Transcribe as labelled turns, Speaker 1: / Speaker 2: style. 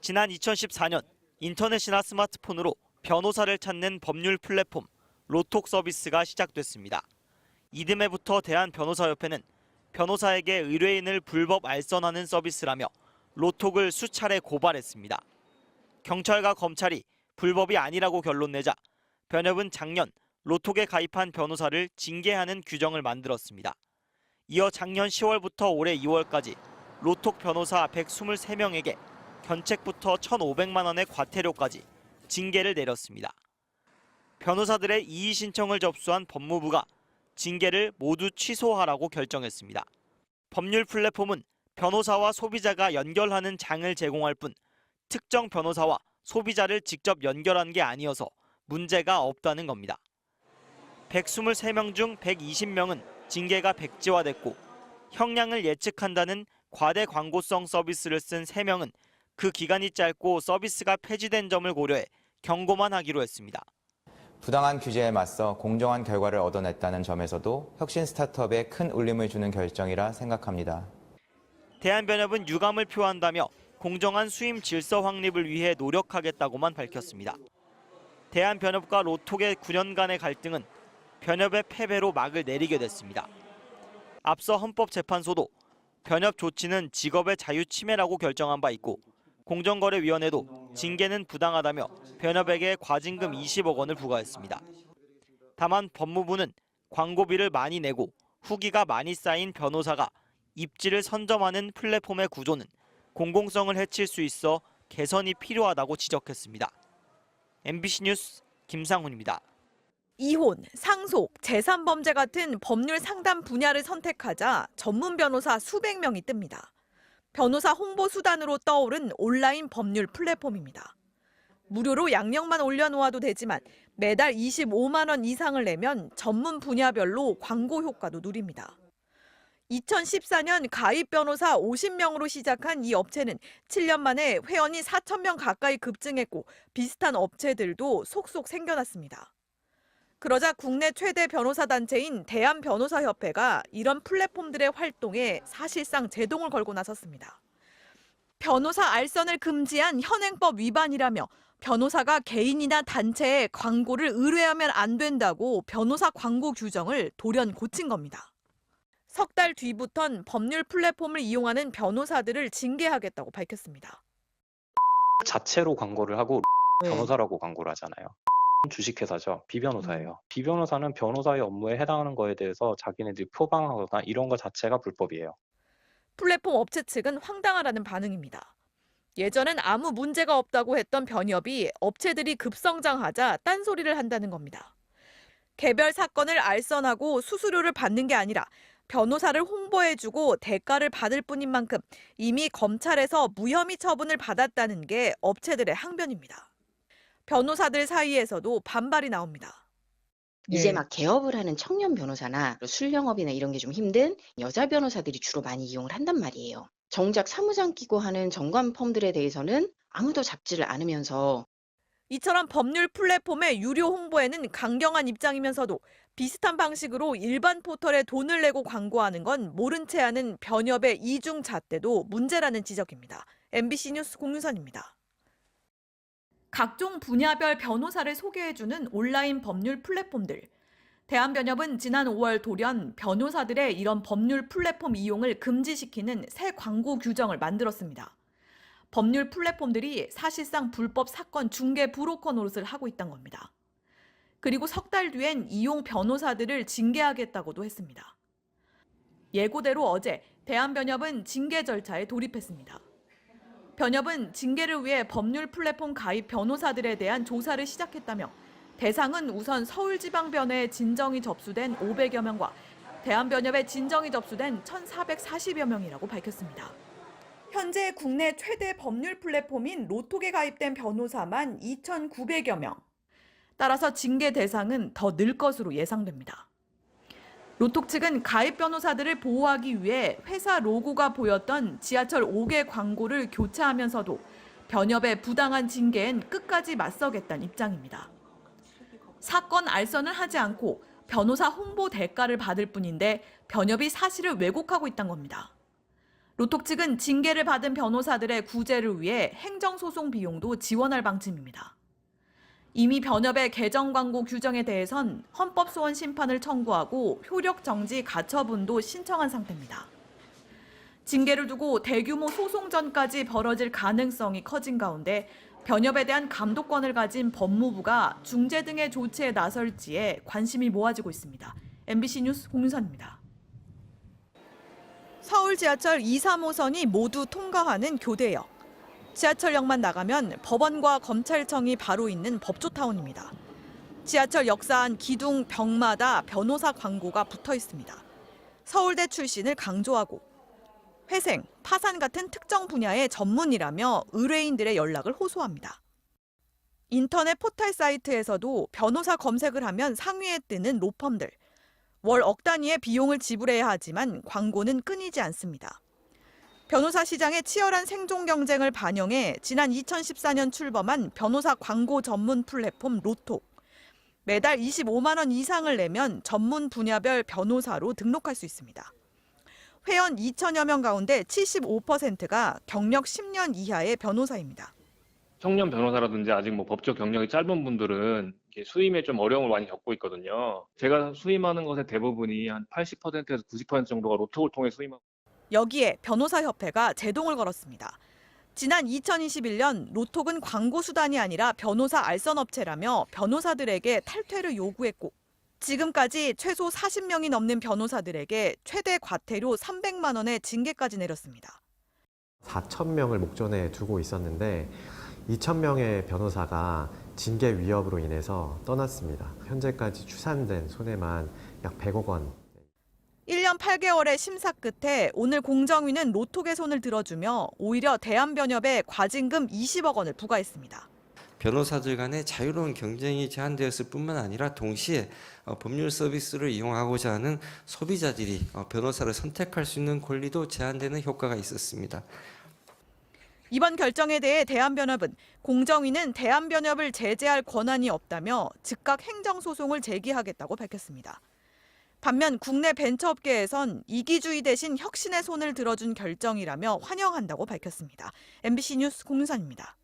Speaker 1: 지난 2014년 인터넷이나 스마트폰으로 변호사를 찾는 법률 플랫폼 로톡 서비스가 시작됐습니다. 이듬해부터 대한변호사협회는 변호사에게 의뢰인을 불법 알선하는 서비스라며 로톡을 수차례 고발했습니다. 경찰과 검찰이 불법이 아니라고 결론 내자 변협은 작년 로톡에 가입한 변호사를 징계하는 규정을 만들었습니다. 이어 작년 10월부터 올해 2월까지 로톡 변호사 123명에게 견책부터 1,500만 원의 과태료까지 징계를 내렸습니다. 변호사들의 이의 신청을 접수한 법무부가 징계를 모두 취소하라고 결정했습니다. 법률 플랫폼은 변호사와 소비자가 연결하는 장을 제공할 뿐 특정 변호사와 소비자를 직접 연결한 게 아니어서 문제가 없다는 겁니다. 123명 중 120명은 징계가 백지화됐고 형량을 예측한다는 과대 광고성 서비스를 쓴 3명은 그 기간이 짧고 서비스가 폐지된 점을 고려해 경고만 하기로 했습니다.
Speaker 2: 부당한 규제에 맞서 공정한 결과를 얻어냈다는 점에서도 혁신 스타트업에 큰 울림을 주는 결정이라 생각합니다.
Speaker 1: 대한변협은 유감을 표한다며 공정한 수임 질서 확립을 위해 노력하겠다고만 밝혔습니다. 대한변협과 로톡의 9년간의 갈등은 변협의 패배로 막을 내리게 됐습니다. 앞서 헌법재판소도 변협 조치는 직업의 자유 침해라고 결정한 바 있고 공정거래위원회도 징계는 부당하다며 변협에게 과징금 20억 원을 부과했습니다. 다만 법무부는 광고비를 많이 내고 후기가 많이 쌓인 변호사가 입지를 선점하는 플랫폼의 구조는 공공성을 해칠 수 있어 개선이 필요하다고 지적했습니다. MBC 뉴스 김상훈입니다.
Speaker 3: 이혼, 상속, 재산범죄 같은 법률 상담 분야를 선택하자 전문 변호사 수백 명이 뜹니다. 변호사 홍보 수단으로 떠오른 온라인 법률 플랫폼입니다. 무료로 양력만 올려놓아도 되지만 매달 25만 원 이상을 내면 전문 분야별로 광고 효과도 누립니다. 2014년 가입 변호사 50명으로 시작한 이 업체는 7년 만에 회원이 4,000명 가까이 급증했고 비슷한 업체들도 속속 생겨났습니다. 그러자 국내 최대 변호사 단체인 대한변호사협회가 이런 플랫폼들의 활동에 사실상 제동을 걸고 나섰습니다. 변호사 알선을 금지한 현행법 위반이라며 변호사가 개인이나 단체에 광고를 의뢰하면 안 된다고 변호사 광고 규정을 돌연 고친 겁니다. 석 달 뒤부턴 법률 플랫폼을 이용하는 변호사들을 징계하겠다고 밝혔습니다.
Speaker 4: 자체로 광고를 하고 변호사라고 광고를 하잖아요. 주식회사죠. 비변호사예요. 비변호사는 변호사의 업무에 해당하는 거에 대해서 자기네들이 표방하거나 이런 거 자체가 불법이에요.
Speaker 3: 플랫폼 업체 측은 황당하다는 반응입니다. 예전엔 아무 문제가 없다고 했던 변협이 업체들이 급성장하자 딴소리를 한다는 겁니다. 개별 사건을 알선하고 수수료를 받는 게 아니라 변호사를 홍보해주고 대가를 받을 뿐인 만큼 이미 검찰에서 무혐의 처분을 받았다는 게 업체들의 항변입니다. 변호사들 사이에서도 반발이 나옵니다.
Speaker 5: 이제 막 개업을 하는 청년 변호사나 술영업이나 이런 게 좀 힘든 여자 변호사들이 주로 많이 이용을 한단 말이에요. 정작 사무장 끼고 하는 정관 펌들에 대해서는 아무도 잡지를 않으면서
Speaker 3: 이처럼 법률 플랫폼의 유료 홍보에는 강경한 입장이면서도 비슷한 방식으로 일반 포털에 돈을 내고 광고하는 건 모른 채 하는 변협의 이중 잣대도 문제라는 지적입니다. MBC 뉴스 공유선입니다. 각종 분야별 변호사를 소개해주는 온라인 법률 플랫폼들. 대한변협은 지난 5월 돌연 변호사들의 이런 법률 플랫폼 이용을 금지시키는 새 광고 규정을 만들었습니다. 법률 플랫폼들이 사실상 불법 사건 중개 브로커 노릇을 하고 있다는 겁니다. 그리고 석 달 뒤엔 이용 변호사들을 징계하겠다고도 했습니다. 예고대로 어제 대한변협은 징계 절차에 돌입했습니다. 변협은 징계를 위해 법률 플랫폼 가입 변호사들에 대한 조사를 시작했다며 대상은 우선 서울지방변회에 진정이 접수된 500여 명과 대한변협에 진정이 접수된 1,440여 명이라고 밝혔습니다. 현재 국내 최대 법률 플랫폼인 로톡에 가입된 변호사만 2,900여 명. 따라서 징계 대상은 더 늘 것으로 예상됩니다. 로톡 측은 가입 변호사들을 보호하기 위해 회사 로고가 보였던 지하철 5개 광고를 교체하면서도 변협의 부당한 징계엔 끝까지 맞서겠다는 입장입니다. 사건 알선을 하지 않고 변호사 홍보 대가를 받을 뿐인데 변협이 사실을 왜곡하고 있다는 겁니다. 로톡 측은 징계를 받은 변호사들의 구제를 위해 행정소송 비용도 지원할 방침입니다. 이미 변협의 개정 광고 규정에 대해선 헌법소원 심판을 청구하고 효력 정지 가처분도 신청한 상태입니다. 징계를 두고 대규모 소송전까지 벌어질 가능성이 커진 가운데 변협에 대한 감독권을 가진 법무부가 중재 등의 조치에 나설지에 관심이 모아지고 있습니다. MBC 뉴스 홍윤선입니다. 서울 지하철 2, 3호선이 모두 통과하는 교대역. 지하철역만 나가면 법원과 검찰청이 바로 있는 법조타운입니다. 지하철 역사 안 기둥 벽마다 변호사 광고가 붙어 있습니다. 서울대 출신을 강조하고 회생, 파산 같은 특정 분야의 전문이라며 의뢰인들의 연락을 호소합니다. 인터넷 포털 사이트에서도 변호사 검색을 하면 상위에 뜨는 로펌들. 월 억 단위의 비용을 지불해야 하지만 광고는 끊이지 않습니다. 변호사 시장의 치열한 생존 경쟁을 반영해 지난 2014년 출범한 변호사 광고 전문 플랫폼 로톡. 매달 25만 원 이상을 내면 전문 분야별 변호사로 등록할 수 있습니다. 회원 2천여 명 가운데 75%가 경력 10년 이하의 변호사입니다.
Speaker 6: 청년 변호사라든지 아직 법적 경력이 짧은 분들은 수임에 좀 어려움을 많이 겪고 있거든요. 제가 수임하는 것의 대부분이 한 80%에서 90% 정도가 로톡을 통해 수임하고.
Speaker 3: 여기에 변호사협회가 제동을 걸었습니다. 지난 2021년 로톡은 광고 수단이 아니라 변호사 알선업체라며 변호사들에게 탈퇴를 요구했고 지금까지 최소 40명이 넘는 변호사들에게 최대 과태료 300만 원의 징계까지 내렸습니다.
Speaker 7: 4,000명을 목전에 두고 있었는데 2,000명의 변호사가 징계 위협으로 인해서 떠났습니다. 현재까지 추산된 손해만 약 100억 원.
Speaker 3: 1년 8개월의 심사 끝에 오늘 공정위는 로톡의 손을 들어주며 오히려 대한변협에 과징금 20억 원을 부과했습니다.
Speaker 8: 변호사들 간의 자유로운 경쟁이 제한되었을 뿐만 아니라 동시에 법률 서비스를 이용하고자 하는 소비자들이 변호사를 선택할 수 있는 권리도 제한되는 효과가 있었습니다.
Speaker 3: 이번 결정에 대해 대한변협은 공정위는 대한변협을 제재할 권한이 없다며 즉각 행정소송을 제기하겠다고 밝혔습니다. 반면 국내 벤처업계에선 이기주의 대신 혁신의 손을 들어준 결정이라며 환영한다고 밝혔습니다. MBC 뉴스 공유선입니다.